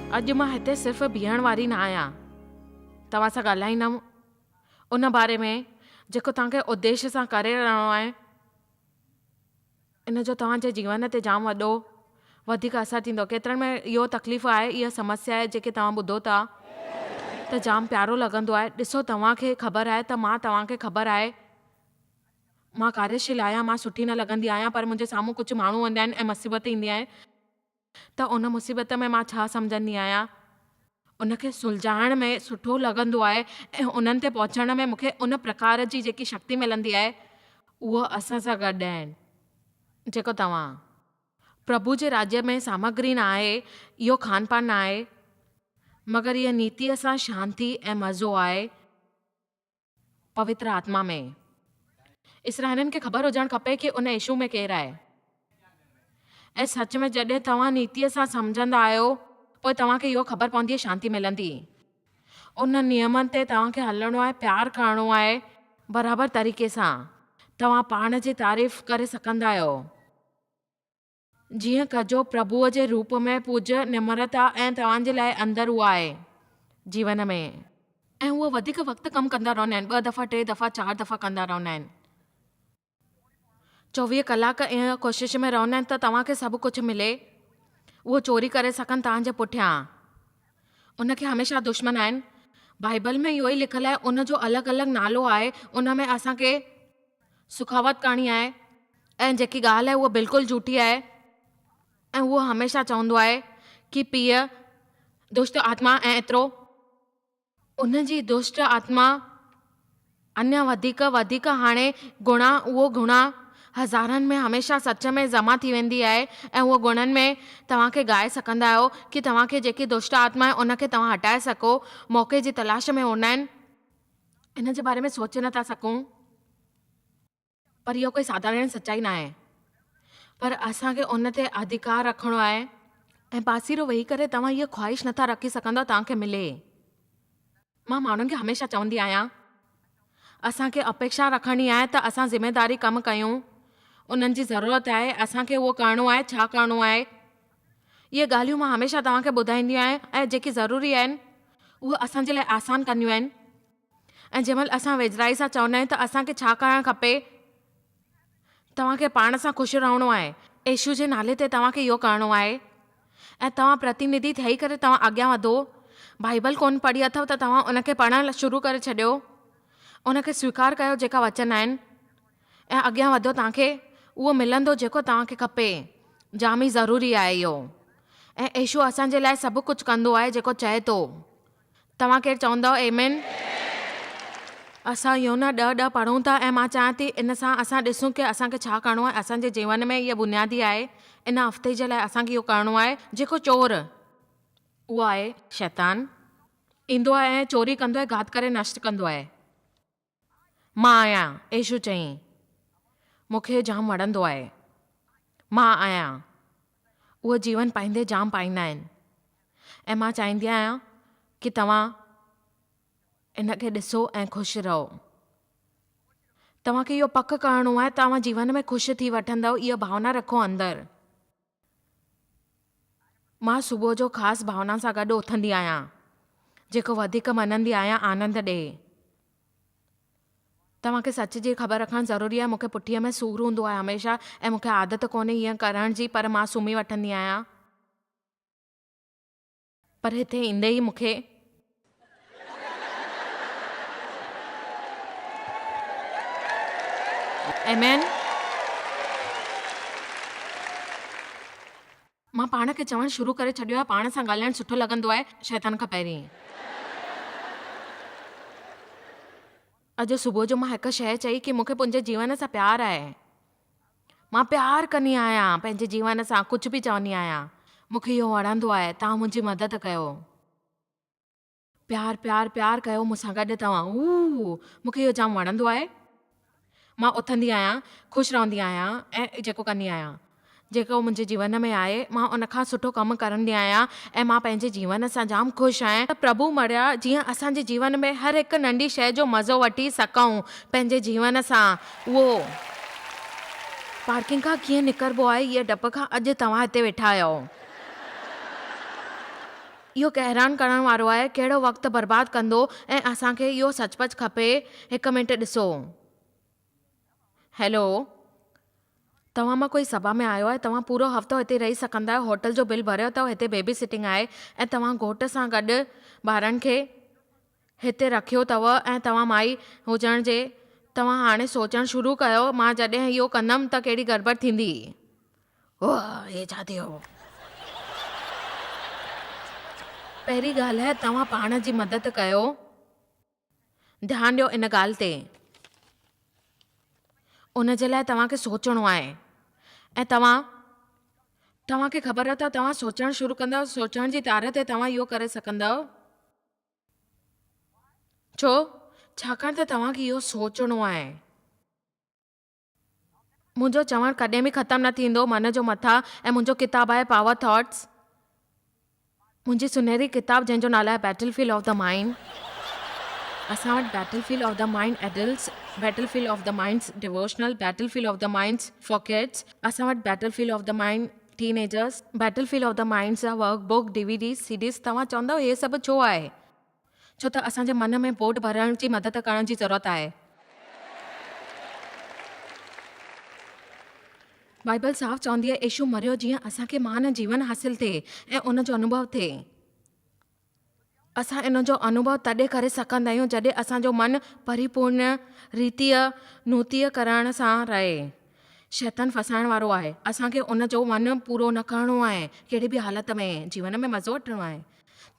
अॼु मां हिते सिर्फ़ु बीहण वारी न आहियां, तव्हां सां ॻाल्हाईंदमि उन बारे में जेको तव्हांखे उद्देश्य सां करे रहणो आहे। इन जो तव्हांजे जीवन ते जाम वॾो वधीक असरु थींदो। केतिरनि में इहो तकलीफ़ आहे, इहा समस्या आहे जेके तव्हां ॿुधो था त जाम प्यारो लॻंदो आहे। ॾिसो, तव्हांखे ख़बर आहे त मां तव्हांखे ख़बर आहे मां कार्यशील आहियां, मां सुठी न लॻंदी आहियां, पर मुंहिंजे साम्हूं कुझु माण्हू हूंदा आहिनि ऐं मुसीबत ईंदी आहे त उन मुसीबत में मां छा सम्झंदी आहियां, उनखे सुलझाइण में सुठो लॻंदो आहे ऐं उन्हनि ते पहुचण में मूंखे उन प्रकार जी जेकी शक्ति मिलंदी आहे उहो असां सां गॾु आहिनि। जेको तव्हां प्रभु जे राज्य में सामग्री न आहे, इहो खान पान न आहे, मगर इहा नीतिअ सां शांती ऐं मज़ो आहे पवित्र आत्मा में। इसराइलियुनि खे ख़बर हुजणु खपे कि उन यीशू में केरु आहे। ऐं सच में जॾहिं तव्हां नीतिअ सां सम्झंदा आहियो पोइ तव्हांखे इहो ख़बर पवंदी, शांती मिलंदी। उन नियमनि ते तव्हांखे हलणो आहे, प्यारु करणो आहे बराबरि तरीक़े सां। तव्हां पाण जी तारीफ़ करे सघंदा आहियो। जीअं कजो प्रभुअ जे रूप में पूज्य निम्रता ऐं तव्हांजे लाइ अंदरि उहा आहे जीवन में। ऐं उहो वधीक वक़्तु कमु कंदा रहंदा आहिनि, 2 दफ़ा 3 दफ़ा 4 दफ़ा कंदा रहंदा आहिनि। 24 कलाक ईअं कोशिश में रहंदा आहिनि त तव्हांखे सभु कुझु मिले, उहो चोरी करे सघनि तव्हांजे पुठियां। उनखे हमेशह दुश्मन आहिनि। बाइबल में इहो ई लिखियलु आहे, उन जो अलॻि अलॻि नालो आहे। उन में असांखे सुखावत करणी आहे ऐं जेकी ॻाल्हि आहे उहा बिल्कुलु झूठी आहे। ऐं उहो हमेशह चवंदो आहे कि पीउ दुष्ट आत्मा ऐं एतिरो उन जी दुष्ट आत्मा अञा वधीक हाणे गुणा, उहो गुणा हज़ारनि में हमेशह सच में जमा थी वेंदी आहे। ऐं उहो गुणनि में तव्हांखे ॻाए सघंदा आहियो कि तव्हांखे जेकी दुष्ट आत्मा आहे उनखे तव्हां हटाए सघो। मौक़े जी तलाश में हूंदा आहिनि, इन जे बारे में सोचे नथा सघूं, पर इहो कोई साधारण सच्चाई न आहे। पर असांखे उन ते अधिकार रखणो आहे ऐं पासीरो वेही करे तव्हां इहा ख़्वाहिश नथा रखी सघंदव तव्हांखे मिले। मां माण्हुनि खे हमेशह चवंदी आहियां, असांखे अपेक्षा रखणी आहे त असां ज़िमेदारी कमु कयूं। उन्हनि जी ज़रूरत आहे, असांखे उहो करिणो आहे, छा करिणो आहे। इहे ॻाल्हियूं मां हमेशह तव्हांखे ॿुधाईंदी आहियां ऐं जेकी ज़रूरी आहिनि उहे असांजे लाइ आसान कंदियूं आहिनि। ऐं जंहिंमहिल असां वेझराई सां चवंदा आहियूं त असांखे छा करणु खपे, तव्हांखे पाण सां ख़ुशि रहणो आहे। यीशू जे नाले ते तव्हांखे इहो करिणो आहे ऐं तव्हां प्रतिनिधि ठही करे तव्हां अॻियां वधो। बाइबल कोन पढ़ी अथव त तव्हां उनखे पढ़णु शुरू करे छॾियो, उनखे स्वीकार कयो जेका वचन आहिनि ऐं अॻियां वधो। तव्हांखे उहो मिलंदो जेको तव्हांखे खपे। जाम ई ज़रूरी आहे इहो। ऐं यीशू असांजे लाइ सभु कुझु कंदो आहे जेको चए थो। तव्हां केरु चवंदव एमेन? असां योना 10:10 पढ़ूं था ऐं मां चाहियां थी इन सां असां ॾिसूं कि असांखे छा करिणो आहे असांजे जीवन में। इहा बुनियादी आहे। इन हफ़्ते जे लाइ असांखे इहो करिणो आहे। जेको चोर, उहो आहे शैतान, ईंदो आहे ऐं चोरी कंदो आहे, घात करे नष्ट कंदो आहे। मां आहियां, यीशू चईं, मूंखे जाम वणंदो आहे। मां आहियां, उहो जीवन पाईंदे जाम पाईंदा आहिनि। ऐं मां चाहींदी आहियां कि तव्हां इनखे ॾिसो ऐं ख़ुशि रहो। तव्हांखे इहो पक करिणो आहे, तव्हां जीवन में ख़ुशि थी वठंदव। इहा भावना रखो अंदरि। मां सुबुह जो ख़ासि भावना सां गॾु उथंदी आहियां, जेको वधीक मञंदी आहियां आनंद ॾे। तव्हांखे सच जी ख़बर रखणु ज़रूरी आहे। मूंखे पुठीअ में सूरु हूंदो आहे हमेशह ऐं मूंखे आदत कोन्हे ईअं करण जी, पर मां सुम्ही वठंदी आहियां। पर हिते ईंदे ई मूंखे आमेन। मां पाण खे चवणु शुरू करे छॾियो आहे, पाण सां ॻाल्हाइणु सुठो लॻंदो आहे शैतान खां पहिरीं। अॼु सुबुह जो मां हिकु शइ चई कि मूंखे मुंहिंजे जीवन सां प्यारु आहे। मां प्यारु कंदी आहियां पंहिंजे जीवन सां, कुझु बि चवंदी आहियां। मूंखे इहो वणंदो आहे, तव्हां मुंहिंजी मदद कयो। प्यारु प्यारु प्यारु कयो मूंसां गॾु तव्हां। मूंखे इहो जाम वणंदो आहे। मां उथंदी आहियां, ख़ुशि रहंदी आहियां ऐं जेको कंदी आहियां, जेको मुंहिंजे जीवन में आहे मां उनखां सुठो कमु कंदी आहियां ऐं मां पंहिंजे जीवन सां जाम ख़ुशि आहियां। प्रभु मरिया जीअं असांजे जीवन में हर हिकु नंढी शइ जो मज़ो वठी सघूं पंहिंजे जीवन सां। उहो पार्किंग खां कीअं निकिरबो आहे, इहे डप खां अॼु तव्हां हिते वेठा आहियो। इहो हैरान करण वारो आहे कहिड़ो वक़्तु बर्बादु कंदो ऐं असांखे इहो सचपच खपे। 1 मिंट ॾिसो। हैलो, तव्हां मां कोई सभा में आयो आहे? तव्हां पूरो हफ़्तो हिते रही सघंदा आहियो। होटल जो बिल भरियो अथव, हिते बेबी सिटिंग आहे ऐं तव्हां घोट सां गॾु ॿारनि खे हिते रखियो अथव ऐं तव्हां माई हुजण जे तव्हां हाणे सोचणु शुरू कयो मां जॾहिं इहो कंदमि त कहिड़ी गड़बड़ थींदी। ओह, हे छा थियो? पहिरीं ॻाल्हि आहे तव्हां पाण जी मदद कयो। ध्यानु ॾियो इन ॻाल्हि ते। उन जे लाइ तव्हांखे सोचणो आहे ऐं तव्हांखे ख़बर आहे त तव्हां सोचणु शुरू कंदव। सोचण जी तार ते तव्हां इहो करे सघंदव। छो? छाकाणि त तव्हांखे इहो सोचणो आहे। मुंहिंजो चवणु कॾहिं बि ख़तमु न थींदो मन जो मथां ऐं मुंहिंजो किताबु आहे पावर थॉट्स, मुंहिंजी सुनहरी किताबु जंहिंजो नालो आहे बैटलफील्ड ऑफ द माइंड। असां वटि battlefield of the mind adults, battlefield of the minds devotional, battlefield of the minds for kids, असां वटि battlefield of the mind teenagers, battlefield of the minds जा वर्कबुक, DVDs, CDs। तव्हां चवंदव हे सभु छो आहे? छो त असांजे मन में बोड भरण जी मदद करण जी ज़रूरत आहे। बाइबल साफ़ चवंदी आहे यीशु मरियो जीअं असांखे महान जीवन हासिल थिए ऐं उन जो अनुभव थिए। असां इन जो अनुभव तॾहिं करे सघंदा आहियूं जॾहिं असांजो मन परिपूर्ण रीतीअ नूतीअ करण सां रहे। शैतान फसाइण वारो आहे। असांखे उन जो मन पूरो न करिणो आहे। कहिड़ी बि हालत में जीवन में मज़ो वठिणो आहे।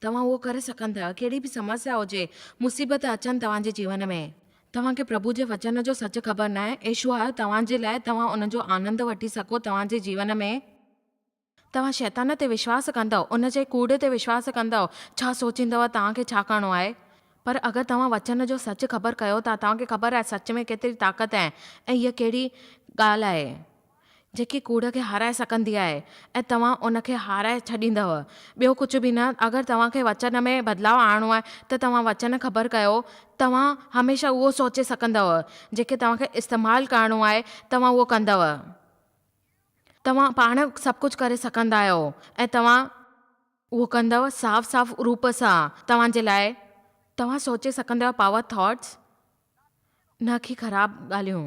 तव्हां उहो करे सघंदा आहियो। कहिड़ी बि समस्या हुजे, मुसीबत अचनि तव्हांजे जीवन में, तव्हांखे प्रभु जे वचन जो सच ख़बर न आहे। यीशु आयो तव्हांजे लाइ, तव्हां उन जो आनंद वठी सघो तव्हांजे जीवन में। तव्हां शैतान ते विश्वास कंदव, उन जे कूड़ ते विश्वास कंदव, छा सोचींदव तव्हांखे छा करिणो आहे। पर अगरि तव्हां वचन जो सच ख़बर कयो था, तव्हांखे ख़बर आहे सच में केतिरी ताक़त आहे ऐं हीअ कहिड़ी ॻाल्हि आहे जेकी कूड़ खे हाराए सघंदी आहे ऐं तव्हां उनखे हाराए छॾींदव। ॿियो कुझु बि न। अगरि तव्हांखे वचन में बदिलाव आणणो आहे त तव्हां वचन ख़बर कयो। तव्हां हमेशह उहो सोचे सघंदव जेके तव्हांखे इस्तेमालु करिणो आहे, तव्हां उहो कंदव। तव्हां पाण सभु कुझु करे सघंदा आहियो ऐं तव्हां उहो कंदव साफ़ साफ़ रूप सां। तव्हांजे लाइ तव्हां सोचे सघंदा आहियो पावर थॉट्स, न कि ख़राबु ॻाल्हियूं।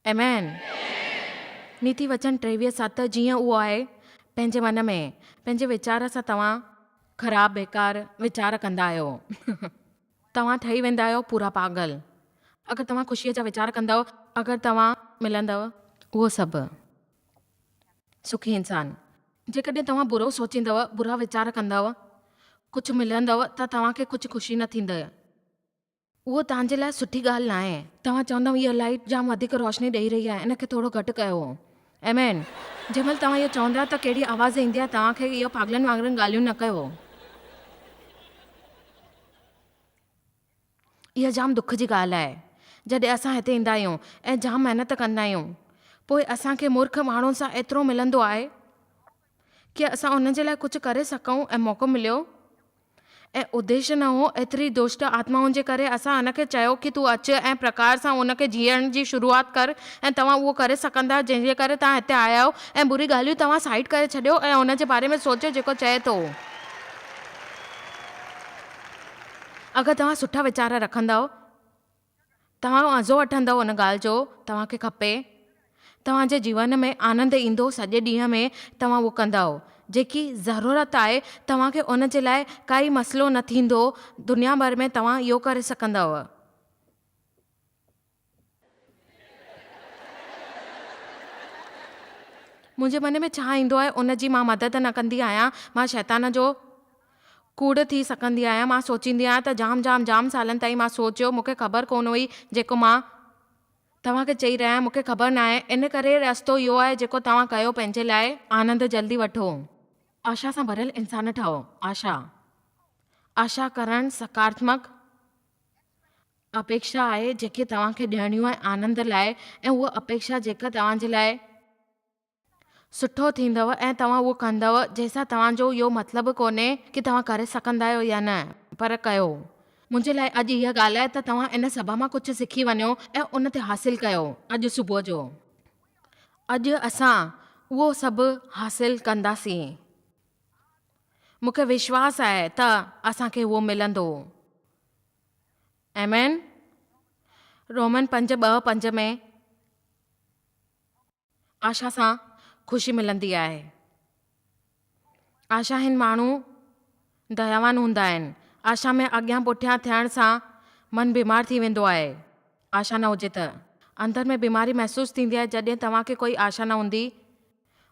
आमेन। नीति वचन 23:7 जीअं उहो आहे पंहिंजे मन में, पंहिंजे वीचार सां तव्हां ख़राबु बेकार वीचार कंदा आहियो। तव्हां ठही वेंदा आहियो पूरा पागल। अगरि तव्हां ख़ुशीअ जा वीचार कंदव, अगरि तव्हां मिलंदव उहो सभु सुखी इंसान। जेकॾहिं तव्हां बुरो सोचींदव, बुरा वीचार कंदव, कुझु मिलंदव त तव्हांखे कुझु ख़ुशी न थींदव। उहो तव्हांजे लाइ सुठी ॻाल्हि न आहे। तव्हां चवंदव इहा लाइट जाम वधीक रोशनी ॾेई रही आहे, इनखे थोरो घटि कयो। आमेन। जंहिंमहिल तव्हां इहो चवंदा त कहिड़ी आवाज़ ईंदी आहे, तव्हांखे इहो पागलनि वांगुरु ॻाल्हियूं न कयो। इहा जाम दुख जी ॻाल्हि आहे जॾहिं असां हिते ईंदा आहियूं ऐं जाम महिनत कंदा आहियूं, पोइ असांखे मूर्ख माण्हुनि सां एतिरो मिलंदो आहे कि असां उन जे लाइ कुझु करे सघूं ऐं मौक़ो मिलियो ऐं उद्देश्य न हो। एतिरी दुष्ट आत्माउनि जे करे असां हुनखे चयो कि तूं अचु ऐं प्रकार सां उनखे जीअण जी शुरूआति कर ऐं तव्हां उहो करे सघंदा जंहिंजे करे तव्हां हिते आया आहियो ऐं बुरी ॻाल्हियूं तव्हां साइड करे छॾियो ऐं उन जे बारे में सोचियो जेको चए थो। अगरि तव्हां सुठा वीचार रखंदव, तव्हां मज़ो वठंदव उन ॻाल्हि जो, तव्हांखे खपे, तव्हांजे जीवन में आनंद ईंदो सॼे ॾींहं में, तव्हां उहो कंदव। जेकी ज़रूरत आहे तव्हांखे उन जे लाइ काई मसइलो न थींदो। दुनिया भर में तव्हां इहो करे सघंदव। मुंहिंजे मन में छा ईंदो आहे उन जी मां मदद न कंदी आहियां। मां शैतान जो कूड़ थी सघंदी आहियां। मां सोचींदी आहियां त जाम सालनि ताईं मां सोचियो, मूंखे ख़बर कोन हुई जेको मां तव्हांखे चई रहिया आहियां, मूंखे ख़बर न आहे। इन करे रस्तो इहो आहे जेको तव्हां कयो पंहिंजे लाइ, आनंद जल्दी वठो। आशा सां भरियल इंसान ठहो। आशा करणु सकारात्मक अपेक्षा आहे जेके तव्हांखे ॾियणियूं आहे आनंद लाइ, ऐं उहा अपेक्षा जेका तव्हांजे लाइ सुठो थींदव ऐं तव्हां उहो कंदव, जंहिंसां तव्हांजो इहो मतिलबु कोन्हे कि तव्हां करे सघंदा आहियो या न, पर कयो। मुंहिंजे लाइ अॼु इहा ॻाल्हि आहे त तव्हां इन सभा मां कुझु सिखी वञो ऐं उन ते हासिलु कयो। अॼु सुबुह जो अॼु असां उहो सभु हासिलु कंदासीं। मूंखे विश्वास आहे त असांखे उहो मिलंदो। आमेन। रोमन 5:2-5 में आशा सां ख़ुशी मिलंदी आहे। आशाहीन माण्हू दयावान हूंदा आहिनि। आशा में अॻियां पुठियां थियण सां मन बीमार थी वेंदो आहे। आशा न हुजे त अंदरि में बीमारी महसूसु थींदी आहे जॾहिं तव्हांखे कोई आशा न हूंदी।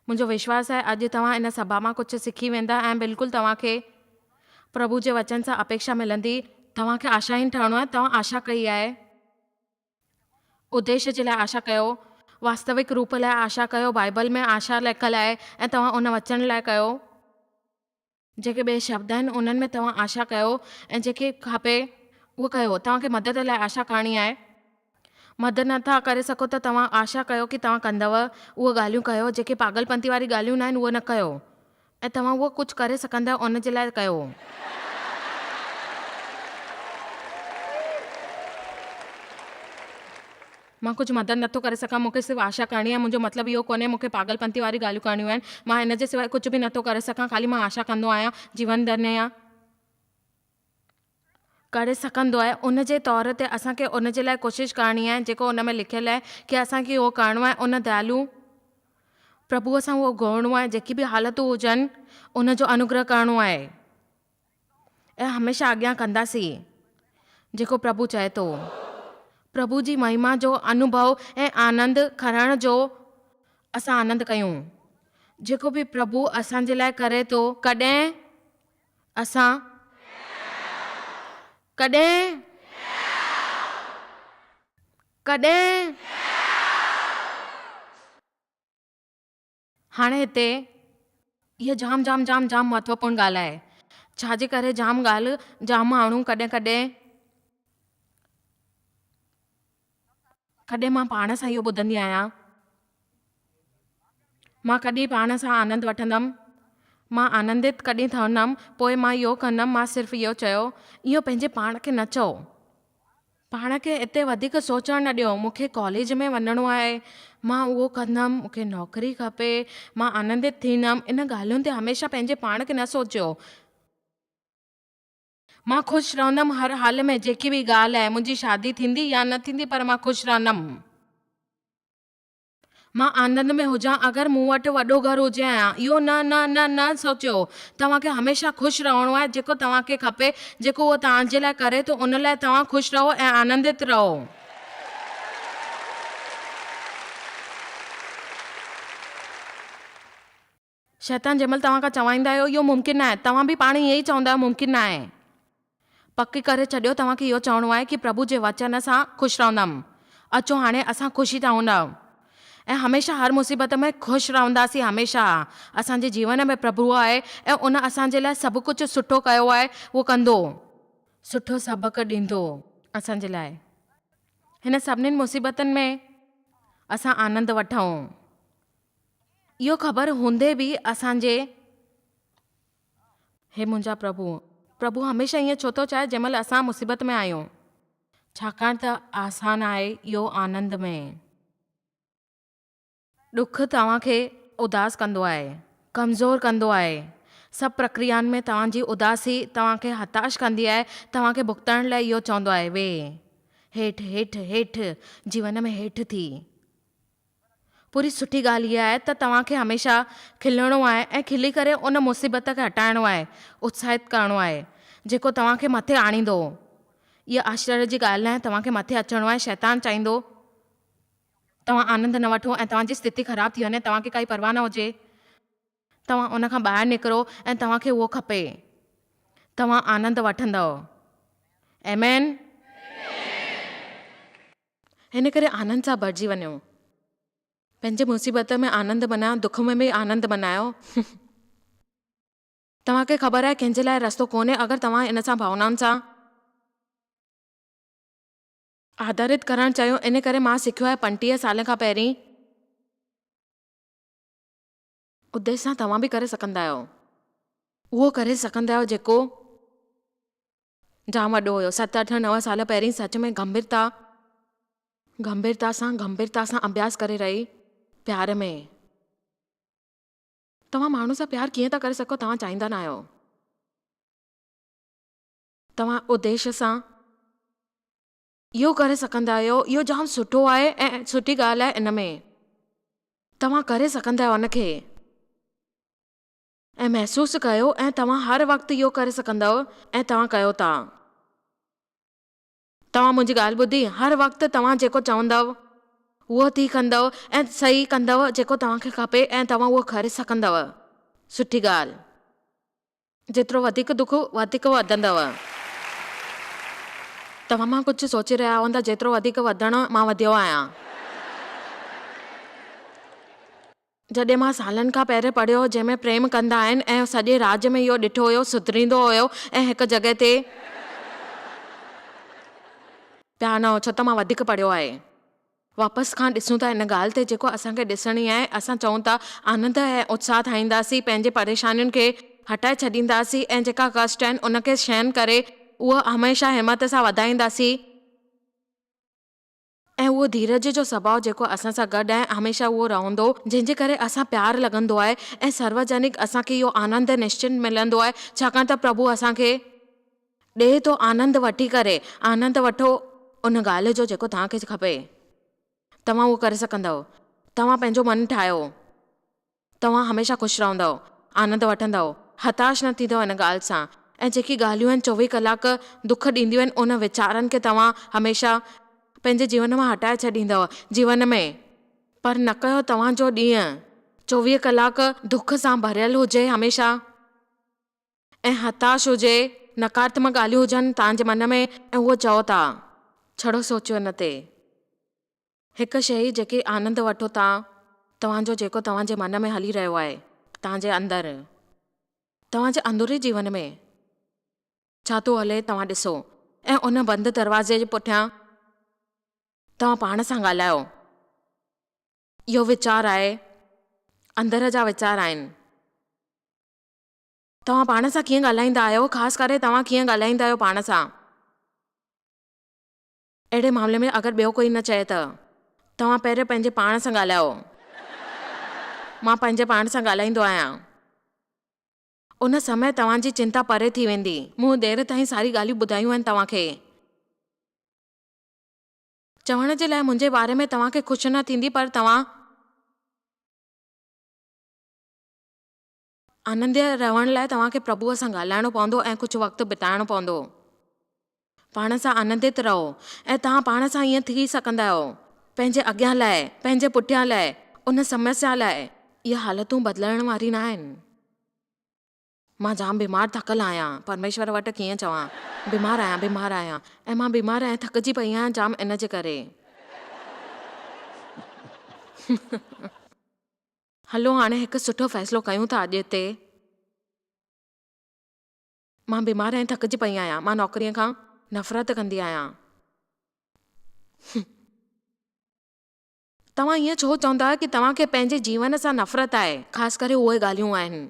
मुंहिंजो विश्वास आहे अॼु तव्हां इन सभा मां कुझु सिखी वेंदा ऐं बिल्कुलु तव्हांखे प्रभु जे वचन सां अपेक्षा मिलंदी। तव्हांखे आशाहीन ठहिणो आहे। तव्हां आशा कई आहे, उद्देश्य जे लाइ आशा कयो, वास्तविक रूप लाइ आशा कयो। बाइबल में आशा लिखियलु आहे ऐं तव्हां उन वचन लाइ कयो। जेके ॿिए शब्द आहिनि उन्हनि में तव्हां आशा कयो ऐं जेके खपे उहो कयो। तव्हांखे मदद लाइ आशा करणी आहे। मदद नथा करे सघो त तव्हां आशा कयो कि तव्हां कंदव। उहे ॻाल्हियूं कयो जेके पागलपंती वारी ॻाल्हियूं न आहिनि, उहे न कयो ऐं तव्हां उहो कुझु करे सघंदा उन जे लाइ कयो। मां कुझु मदद नथो करे सघां, मूंखे सिर्फ़ु आशा करणी आहे। मुंहिंजो मतिलबु इहो कोन्हे मूंखे पागलपंती वारी ॻाल्हियूं करणियूं आहिनि। मां हिन जे सवाइ कुझु बि नथो करे सघां, ख़ाली मां आशा कंदो आहियां। जीवन धन्य करे सघंदो आहे उन जे तौर ते असांखे उन जे लाइ कोशिशि करणी आहे जेको उन में लिखियलु आहे कि असांखे उहो करिणो आहे। उन दयालू प्रभुअ सां उहो ॻोल्हणो आहे। जेकी बि हालतूं हुजनि उन जो अनुग्रह करिणो आहे ऐं हमेशह अॻियां कंदासीं जेको प्रभु चए थो। प्रभु जी महिमा जो अनुभव ऐं आनंद खणण जो असां आनंद कयूं। जेको बि प्रभु असांजे लाइ करे थो, कॾहिं हाणे हिते इहा जाम महत्वपूर्ण ॻाल्हि आहे। छाजे करे जाम माण्हू कॾहिं मां पाण सां इहो ॿुधंदी आहियां, मां कॾहिं पाण सां आनंद वठंदमि, मां आनंदित कॾहिं ठहंदमि, पोइ मां इहो कंदमि। मां सिर्फ़ु इहो चयो, इहो पंहिंजे पाण खे न चओ। पाण खे हिते वधीक सोचणु न ॾियो। मूंखे कॉलेज में वञिणो आहे, मां उहो कंदमि, मूंखे नौकरी खपे, मां आनंदित थींदमि। इन ॻाल्हियुनि ते हमेशह पंहिंजे पाण खे न सोचियो। मां ख़ुशि रहंदमि हर हाल में। जेकी बि ॻाल्हि आहे, मुंहिंजी शादी थींदी या न थींदी, पर मां ख़ुशि रहंदमि। मां आनंद में हुजां अगरि मूं वटि वॾो घरु हुजे हां। इहो न सोचियो। तव्हांखे हमेशह ख़ुशि रहणो आहे। जेको तव्हांखे खपे, जेको उहो तव्हांजे लाइ करे थो, उन लाइ तव्हां ख़ुशि रहो ऐं आनंदित रहो। शैतान जंहिं महिल तव्हां खां चवाईंदा आहियो इहो मुमकिन न आहे, तव्हां बि पाण ईअं ई चवंदा आहियो मुमकिन न आहे। पकी करे छॾियो तव्हांखे इहो चवणो आहे कि प्रभु जे वचन सां ख़ुशि रहंदमि। अचो हाणे असां ख़ुशी था हूंदा ऐं हमेशह हर मुसीबत में ख़ुशि रहंदासीं। हमेशह असांजे जीवन में प्रभु आहे ऐं उन असांजे लाइ सभु कुझु सुठो कयो आहे। उहो कंदो, सुठो सबक़ु ॾींदो असांजे लाइ। हिन सभिनीनि मुसीबतनि में असां आनंद वठूं। इहो ख़बर हूंदे बि असांजे हे मुंहिंजा प्रभु हमेशह ईअं छो थो चाहे जंहिं महिल असां मुसीबत में आहियूं? छाकाणि त आसान आहे इहो आनंद में। ॾुख तव्हांखे उदास कंदो आहे, कमज़ोर कंदो आहे। सभु प्रक्रियाउनि में तव्हांजी उदासी तव्हांखे हताश कंदी आहे, तव्हांखे भुगतण लाइ इहो चवंदो आहे वे हेठि जीवन में हेठि थी। पूरी सुठी ॻाल्हि इहा आहे त तव्हांखे हमेशह खिलणो आहे ऐं खिली करे उन मुसीबत खे हटाइणो आहे, उत्साहित करिणो आहे जेको तव्हांखे मथे आणींदो। इहा आश्चर्य जी ॻाल्हि न आहे, तव्हांखे मथे अचिणो आहे। शैतान चाहींदो तव्हां आनंद न वठो ऐं तव्हांजी स्थिति ख़राबु थी वञे, तव्हांखे काई परवाह न हुजे, तव्हां उन खां ॿाहिरि निकिरो ऐं तव्हांखे उहो खपे। तव्हां आनंद वठंदव। आमेन। हिन करे आनंद सां भरिजी वञो। पंहिंजे मुसीबत में आनंद मनायो, दुख में बि आनंद मनायो। तव्हांखे ख़बर आहे कंहिंजे लाइ रस्तो कोन्हे अगरि तव्हां इन सां भावनाउनि सां आधारित करणु चाहियो। इन करे मां सिखियो आहे 35 साल खां पहिरीं, उद्देश्य सां तव्हां बि करे सघंदा आहियो। उहो करे सघंदा आहियो जेको जाम वॾो हुयो। 7, 8, 9 साल पहिरीं सच में गंभीरता सां अभ्यास करे रही प्यार में। तव्हां माण्हू सां प्यार कीअं था करे सघो? तव्हां चाहींदा न आहियो। तव्हां उद्देश्य सां इहो करे सघंदा आहियो, इहो जाम सुठो आहे ऐं सुठी ॻाल्हि आहे। इन में तव्हां करे सघंदा आहियो उनखे ऐं महसूसु कयो, ऐं तव्हां हर वक़्तु इहो करे सघंदव ऐं तव्हां कयो था। तव्हां मुंहिंजी ॻाल्हि ॿुधी, हर वक़्तु तव्हां जेको चवंदव उहो थी कंदव ऐं सही कंदव जेको तव्हांखे खपे, ऐं तव्हां उहो करे सघंदव। सुठी ॻाल्हि, जेतिरो वधीक दुख वधीक वधंदव। तव्हां मां कुझु सोचे रहिया हूंदा, जेतिरो वधीक वधणु मां वधियो आहियां। जॾहिं मां सालनि खां पहिरियों पढ़ियो जंहिंमें प्रेम कंदा आहिनि ऐं सॼे राज्य में इहो ॾिठो हुयो सुधरींदो हुयो ऐं हिकु जॻह ते प्यार न हो, छो त मां वधीक पढ़ियो आहे। वापसि खां ॾिसूं था इन ॻाल्हि ते जेको असांखे ॾिसणी आहे। असां चऊं था आनंद ऐं उत्साह ठाहींदासीं, पंहिंजे परेशानियुनि खे हटाए छॾींदासीं ऐं जेका कष्ट आहिनि उनखे सहन करे उहो हमेशह हिमत सां वधाईंदासीं। ऐं उहो धीरज जो स्वभाव जेको असां सां गॾु आहे हमेशह उहो रहंदो, जंहिंजे करे असां प्यार लॻंदो आहे ऐं सार्वजनिक असांखे इहो आनंद निश्चित मिलंदो आहे, छाकाणि त प्रभु असांखे ॾे थो आनंद वठी करे। आनंद वठो उन ॻाल्हि जो जेको तव्हांखे खपे, तव्हां उहो करे सघंदव। तव्हां पंहिंजो मन ठाहियो, तव्हां हमेशह ख़ुशि रहंदव, आनंद वठंदव, हताश न थींदव इन ॻाल्हि सां। ऐं जेकी ॻाल्हियूं आहिनि 24 कलाक दुख ॾींदियूं आहिनि, उन वीचारनि खे तव्हां हमेशह पंहिंजे जीवन मां हटाए छॾींदव जीवन में। पर न कयो तव्हांजो ॾींहुं 24 कलाक दुख सां भरियल हुजे हमेशह, ऐं हताश हुजे, नकारात्मक ॻाल्हियूं हुजनि तव्हांजे मन में, ऐं उहो चओ था। छड़ो सोचियो हिन ते। हिकु शइ जेकी आनंद वठो तव्हांजो जेको तव्हांजे मन में हली रहियो आहे, तव्हांजे अंदरि, तव्हांजे अंदरूनी जीवन में छा थो हले तव्हां ॾिसो, ऐं उन बंदि दरवाज़े जे पुठियां तव्हां पाण सां ॻाल्हायो। इहो वीचार आहे, अंदर जा वीचार आहिनि। तव्हां पाण सां कीअं ॻाल्हाईंदा आहियो, ख़ासि करे तव्हां कीअं ॻाल्हाईंदा आहियो पाण सां। अहिड़े मामले में अगरि ॿियो कोई न चए त तव्हां पहिरियों पंहिंजे पाण सां ॻाल्हायो। मां पंहिंजे पाण सां ॻाल्हाईंदो आहियां। उन समय तव्हांजी चिंता परे थी वेंदी। मूं देरि ताईं सारी ॻाल्हियूं ॿुधायूं आहिनि तव्हांखे। चवण जे लाइ मुंहिंजे बारे में तव्हांखे ख़ुशि न थींदी, पर तव्हां आनंदीय रहण लाइ तव्हांखे प्रभुअ सां ॻाल्हाइणो पवंदो ऐं कुझु वक़्तु बिताइणो पवंदो। पाण सां आनंदित रहो, ऐं तव्हां पाण सां ईअं थी सघंदा आहियो पंहिंजे अॻियां लाइ, पंहिंजे पुठियां लाइ, उन समस्या लाइ। इहे हालतूं बदिलण वारी न आहिनि। मां जाम बीमार थकल आहियां, परमेश्वर वटि कीअं चवां, बीमार आहियां ऐं मां बीमार आहियां, थकिजी पई आहियां जाम इन जे करे। हलो हाणे हिकु सुठो फ़ैसिलो कयूं था अॼु ते। मां बीमार आहियां, थकिजी पई आहियां, मां नौकरीअ खां नफ़रत कंदी आहियां। तव्हां ईअं छो चवंदा कि तव्हांखे पंहिंजे जीवन सां नफ़रत आहे? ख़ासि करे उहे ॻाल्हियूं आहिनि।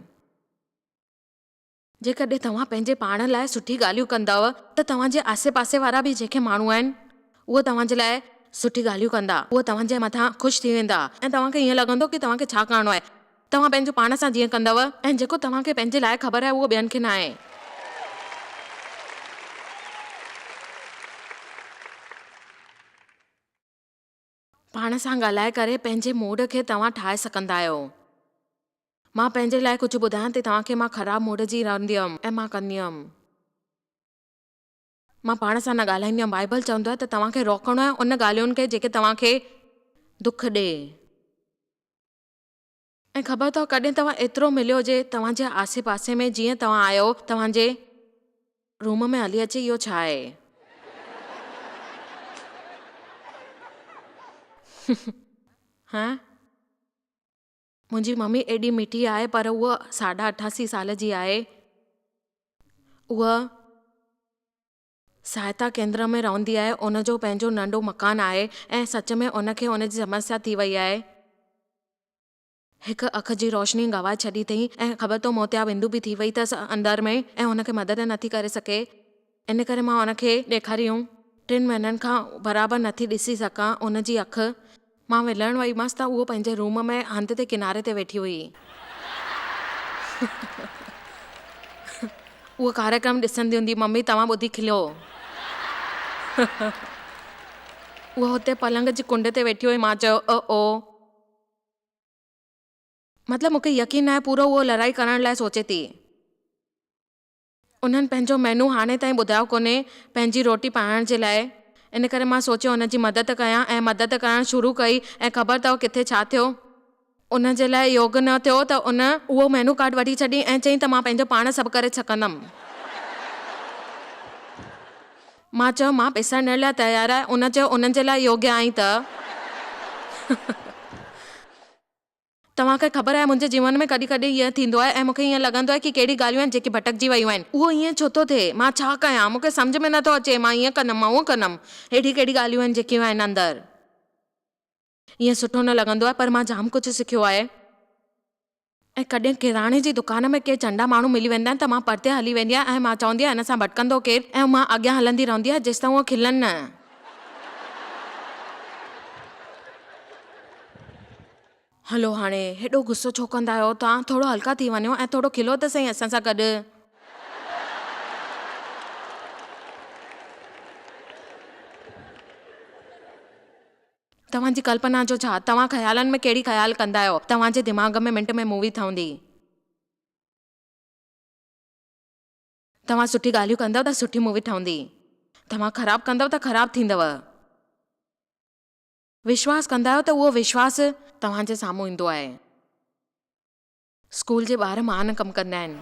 जेकॾहिं तव्हां पंहिंजे पाण लाइ सुठी ॻाल्हियूं कंदव त तव्हांजे आसे पासे वारा बि जेके माण्हू आहिनि उहे तव्हांजे लाइ सुठी ॻाल्हियूं कंदा, उहे तव्हांजे मथां ख़ुशि थी वेंदा ऐं तव्हांखे ईअं लॻंदो कि तव्हांखे छा करणो आहे। तव्हां पंहिंजो पाण सां जीअं कंदव ऐं जेको तव्हांखे पंहिंजे लाइ ख़बर आहे उहो ॿियनि खे न आहे। पाण सां ॻाल्हाए करे पंहिंजे मूड खे तव्हां ठाहे सघंदा आहियो। मां पंहिंजे लाइ कुझु ॿुधायां थी तव्हांखे। मां ख़राबु मूड जी रहंदी हुअमि ऐं मां कंदी हुअमि। मां पाण सां न ॻाल्हाईंदी हुअमि। बाइबल चवंदो आहे त तव्हांखे रोकणो आहे उन ॻाल्हियुनि खे जेके तव्हांखे दुख ॾे। ऐं ख़बर अथव कॾहिं तव्हां एतिरो मिलियो हुजे तव्हांजे आसे पासे में, जीअं तव्हां आहियो तव्हांजे रूम में हली अचे, इहो छा आहे? हा, मुंहिंजी मम्मी एॾी मिठी आहे, पर उहा 88 साल जी आहे। उहा सहायता केंद्र में रहंदी आहे। उनजो पंहिंजो नंढो मकान आहे ऐं सच में उनखे उनजी समस्या थी वई आहे। हिकु अख जी रोशनी गवाए छॾी अथई ऐं ख़बर तो मोतिया बिंदु बि थी वई अथसि अंदर में ऐं उनखे मदद नथी करे सघे। इन करे मां उनखे ॾेखारियूं 3 महीननि खां बराबरि नथी ॾिसी सघां उनजी अखि। मां मिलण वईमांसि त उहो पंहिंजे रूम में हंध ते किनारे ते वेठी हुई। उहो कार्यक्रम ॾिसंदी हूंदी, मम्मी तव्हां ॿुधी खिलियो। उहा हुते पलंग जी कुंड ते वेठी हुई, मां चयो ओ मतिलबु मूंखे यकीन आहे पूरो उहो लड़ाई करण लाइ सोचे थी। उन्हनि पंहिंजो मेनू हाणे ताईं ॿुधायो कोन्हे पंहिंजी रोटी पाइण जे लाइ, इन करे मां सोचियो हुनजी मदद कयां ऐं मदद करणु शुरू कई ऐं ख़बर अथव किथे छा थियो? उन जे लाइ योग न थियो त उहो मेनू कार्ड वठी छॾी ऐं चयईं त मां पंहिंजो पाण सभु करे सघंदमि। मां चयो मां पैसा ॾियण लाइ तयारु आहे। उन चयो उन्हनि जे लाइ योग्य आई त तव्हांखे ख़बर आहे मुंहिंजे जीवन में कॾहिं कॾहिं ईअं थींदो आहे ऐं मूंखे ईअं लॻंदो आहे कि कहिड़ी ॻाल्हियूं आहिनि जेकी भटकजी वियूं आहिनि। उहो ईअं छो थो थिए? मां छा कयां? मूंखे सम्झ में नथो अचे। मां ईअं कंदमि, मां उहो कंदमि। हेॾी कहिड़ी ॻाल्हियूं आहिनि जेकियूं आहिनि अंदरि। ईअं सुठो न लॻंदो आहे, पर मां जाम कुझु सिखियो आहे। ऐं कॾहिं किराणे जी दुकान में के चंडा माण्हू मिली वेंदा आहिनि त मां परते हली वेंदी आहियां ऐं मां चवंदी आहियां हिन सां भटकंदो केरु, ऐं मां अॻियां हलंदी रहंदी आहियां जेसि ताईं उहो खिलनि न। हलो हाणे हेॾो गुस्सो छो कंदा आहियो तव्हां? थोरो हल्का थी वञो ऐं थोरो खिलो त सही असां सां गॾु। तव्हांजी कल्पना जो छा? तव्हां ख़्यालनि में कहिड़ी ख़्याल कंदा आहियो? तव्हांजे दिमाग़ में मिंट में मूवी ठहंदी। तव्हां सुठी ॻाल्हियूं कंदव त सुठी मूवी ठहंदी। तव्हां ख़राबु कंदव त ख़राबु थींदव। विश्वास कंदा आहियो त उहो विश्वास तव्हांजे साम्हूं ईंदो आहे। स्कूल जे ॿार महान कमु कंदा आहिनि।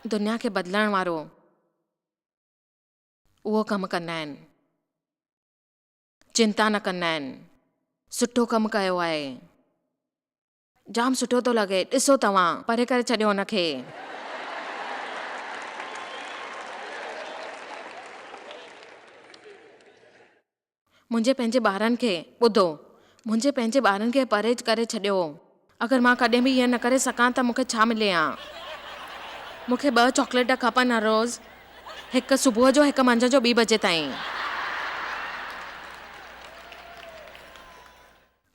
दुनिया खे बदिलण वारो उहो कमु कंदा आहिनि। चिंता न कंदा आहिनि। सुठो कमु कयो आहे। जाम सुठो थो लॻे। ॾिसो तव्हां परे करे छॾियो हुनखे। मुंहिंजे पंहिंजे ॿारनि खे ॿुधो, मुंहिंजे पंहिंजे ॿारनि खे परे करे छॾियो। अगरि मां कॾहिं बि ईअं न करे सघां त मूंखे छा मिले हा? मूंखे 2 चॉकलेट खपनि हर रोज़, हिकु सुबुह जो हिकु मंझंदि जो 2 बजे ताईं।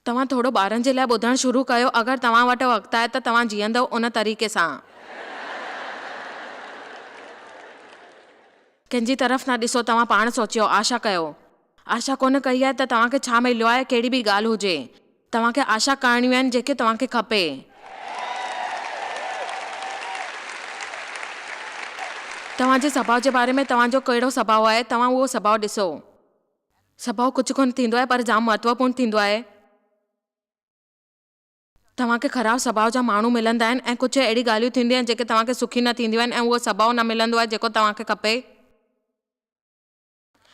तव्हां थोरो ॿारनि जे लाइ ॿुधणु शुरू कयो। अगरि तव्हां वटि वक़्तु आहे त तव्हां जीअंदव उन तरीक़े सां। कंहिंजी तरफ़ न ॾिसो, तव्हां पाण सोचियो, आशा कयो। आशा कोन कई आहे त तव्हांखे छा मिलियो आहे? कहिड़ी बि ॻाल्हि हुजे, तव्हांखे आशा करणियूं आहिनि जेके तव्हांखे खपे। तव्हांजे सुभाउ जे बारे में तव्हांजो कहिड़ो सुभाउ आहे, तव्हां उहो सुभाउ ॾिसो। सुभाउ कुझु कोन थींदो आहे, पर जाम महत्वपूर्ण थींदो आहे। तव्हांखे ख़राबु सुभाउ जा माण्हू मिलंदा आहिनि ऐं कुझु अहिड़ी ॻाल्हियूं थींदियूं आहिनि जेके तव्हांखे सुखी न थींदियूं आहिनि ऐं उहो सुभाउ न मिलंदो आहे जेको तव्हांखे खपे।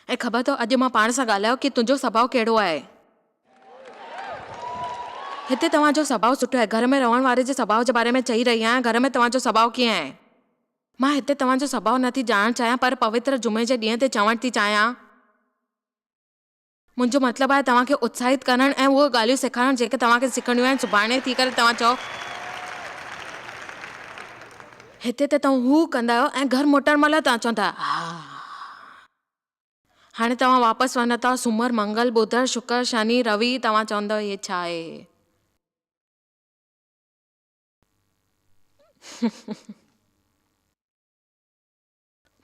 ऐं ख़बर अथव अॼु मां पाण सां ॻाल्हायो कि तुंहिंजो सुभाउ कहिड़ो आहे। हिते तव्हांजो सुभाउ सुठो आहे। घर में रहण वारे जे सुभाउ जे बारे में चई रही आहियां। घर में तव्हांजो सुभाउ कीअं आहे? मां हिते तव्हांजो सुभाउ नथी ॼाणणु चाहियां, पर पवित्र जुमे जे ॾींहं ते चवणु थी चाहियां। मुंहिंजो मतिलबु आहे तव्हांखे उत्साहित करणु ऐं उहे ॻाल्हियूं सेखारणु जेके तव्हांखे सिखणियूं आहिनि। सुभाणे थी करे तव्हां चओ हिते त तव्हां हू कंदा आहियो ऐं घर मोटण महिल तव्हां चवंदा हाणे तव्हां वापसि वञो था। सूमर, मंगल, बुधर, शुक्र, शनि, रवि, तव्हां चवंदव हे छा आहे?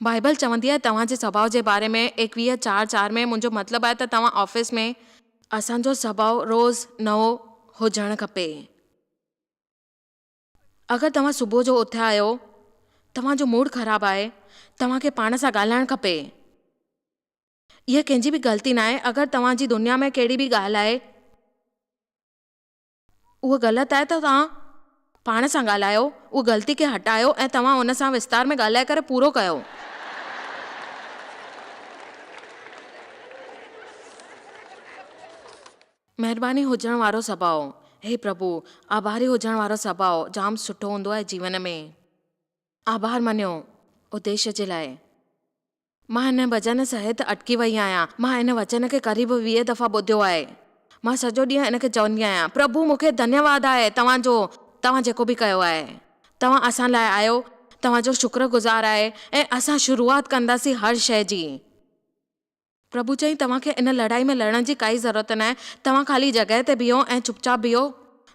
बाइबल चवंदी आहे तव्हांजे सुभाउ जे बारे में 21:4:4 में। मुंहिंजो मतिलबु आहे त तव्हां ऑफिस में असांजो सुभाउ रोज़ नओं हुजणु खपे। अगरि तव्हां सुबुह जो उथिया आहियो, तव्हांजो मूड ख़राबु आहे, तव्हांखे पाण सां ॻाल्हाइणु खपे। इहा कंहिंजी बि ग़लती न आहे। अगरि तव्हांजी दुनिया में कहिड़ी बि ॻाल्हि आहे उहा ग़लति आहे त तव्हां पाण सां ॻाल्हायो, उहा ग़लती खे हटायो ऐं तव्हां उन सां विस्तार में ॻाल्हाए करे पूरो कयो। महिरबानी हुजण वारो सुभाउ, हे प्रभु, आभारी हुजण वारो सुभाउ जाम सुठो हूंदो आहे जीवन में। आभार मञियो उद्देश्य जे लाइ। मां हिन भॼन सहित अटकी वई आहियां। मां हिन वचन खे क़रीब 20 दफ़ा ॿुधियो आहे। मां सॼो ॾींहुं हिन खे चवंदी आहियां, प्रभु मूंखे धन्यवाद आहे तव्हांजो। तव्हां जेको बि कयो आहे, तव्हां असां लाइ आयो, तव्हांजो शुक्रगुज़ार आहे ऐं असां शुरूआत कंदासीं हर शइ जी। प्रभु चई तव्हांखे इन लड़ाई में लड़ण जी काई ज़रूरत न आहे। तव्हां ख़ाली जॻह ते बीहो ऐं चुपचाप बीहो।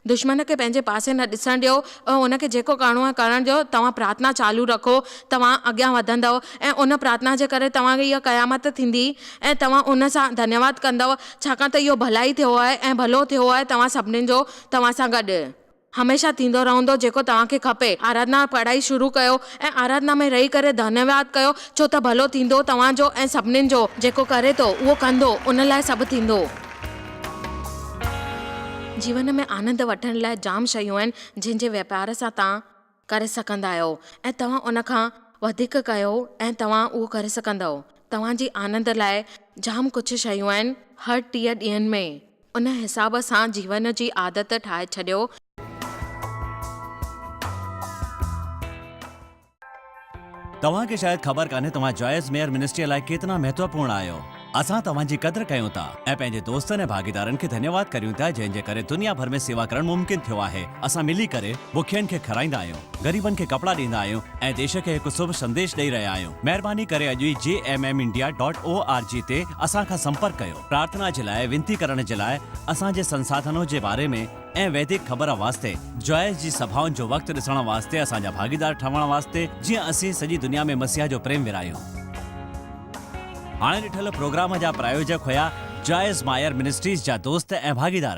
दुश्मन खे पंहिंजे पासे न ॾिसण ॾियो, उनखे जेको करिणो आहे करण ॾियो। तव्हां प्रार्थना चालू रखो, तव्हां अॻियां वधंदव ऐं उन प्रार्थना जे करे तव्हांखे इहा क़यामत थींदी ऐं तव्हां उन सां धन्यवाद कंदव, छाकाणि त इहो भलाई थियो आहे ऐं भलो थियो आहे तव्हां सभिनीनि जो तव्हां सां गॾु। हमेशह थींदो रहंदो जेको तव्हांखे खपे। आराधना पढ़ाई शुरू कयो ऐं आराधना में रही करे धन्यवाद कयो, छो त भलो थींदो तव्हांजो ऐं सभिनीनि जो। जेको करे थो उहो कंदो, उन लाइ सभु थींदो। जीवन में आनंद वठण लाइ जाम शयूं आहिनि जंहिंजे वापार सां तव्हां करे सघंदा आहियो ऐं तव्हां उन खां वधीक कयो ऐं तव्हां उहो करे सघंदव। तव्हांजी आनंद लाइ जाम कुझु शयूं आहिनि हर 30 ॾींहंनि में। उन हिसाब सां जीवन जी आदत ठाहे छॾियो। तव्हांखे शायदि ख़बर कान्हे तव्हां जॉयस मेयर मिनिस्ट्री लाइ केतिरा महत्वपूर्ण आहियो। असां तव्हांजी क़दुरु कयूं था ऐं पंहिंजे दोस्तनि ऐं भागीदारनि खे धन्यवाद करियूं था जंहिंजे करे दुनिया भर में सेवा करणु मुमकिन थियो आहे। असां मिली करे बुखियनि खे खाराईंदा आहियूं, ग़रीबनि खे कपिड़ा ॾींदा आहियूं ऐं देश खे हिकु शुभ संदेश ॾेई रहिया आहियूं। महिरबानी करे अॼु ई jmmindia.org ते असां खां संपर्क कयो। प्रार्थना जे लाइ, विनती करण जे लाइ, असांजे संसाधनों जे बारे में ऐं वैदिक ख़बर वास्ते, जॉयस जी सभाउनि जो वक़्तु ॾिसण वास्ते, असांजा भागीदार ठहण वास्ते, जीअं असीं सॼी दुनिया में मसीहा जो प्रेम विरायूं। हाणे ॾिठल प्रोग्राम जा प्रायोजक हुया जॉयस मायर मिनिस्ट्रीज़ जा दोस्त ऐं भागीदार।